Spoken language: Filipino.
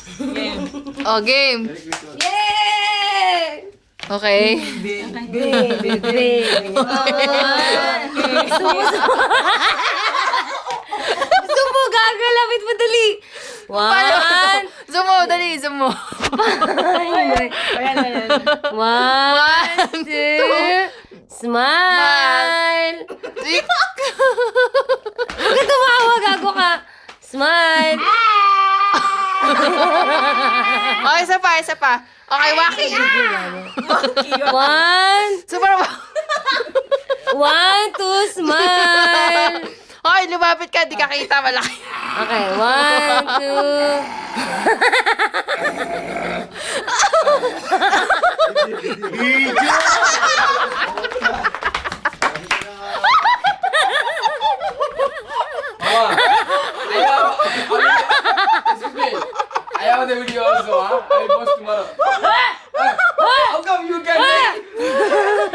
Game. Oh, game. Yay! Okay. Gusto mo, gagalapit mo dali. One. Zoom mo, dali, zoom mo. Ayan. One, two, smile. Six. Huwag ka tumawa, gago ka. Smile. Oh, isa pa. Okay, Waki. One, Super. one, two, smile. Okay, lumapit ka, di ka kita, malaki. Okay, one, two. Excuse me. I have the video also, huh? I will post tomorrow.